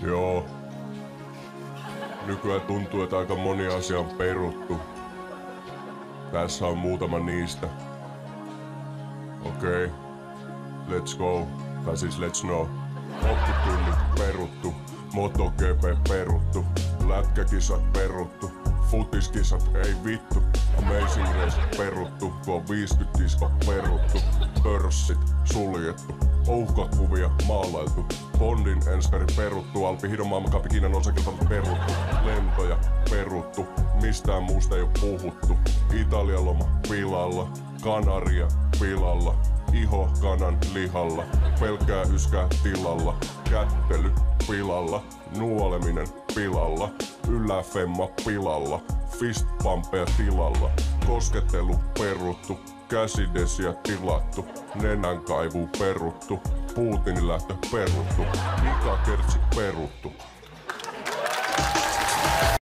Joo. Nykyään tuntuu, että aika moni asia on peruttu. Tässä on muutama niistä. Okei. Let's go. Tai siis let's know. Oppitunnin peruttu. MotoGP peruttu. Lätkäkisat peruttu. Futiskisat ei vittu. Amazing Race peruttu. Tuo 50 disko peruttu. Pörssit suljettu. Uhkakuvia maalailtu. Bondin enskari peruttu. Alpi Hidomaa Kapi Kiinan osakilta peruttu. Lentoja peruttu. Mistään muusta ei oo puhuttu. Italian loma pilalla. Kanaria pilalla. Iho kanan lihalla. Pelkkää yskää tilalla. Kättely pilalla. Nuoleminen pilalla. Yläfemma pilalla. Fistpampeja tilalla. Koskettelu peruttu. Käsidesiä tilattu. Nenänkaivu peruttu. Putinin lähtö peruttu. Ikakertsi peruttu.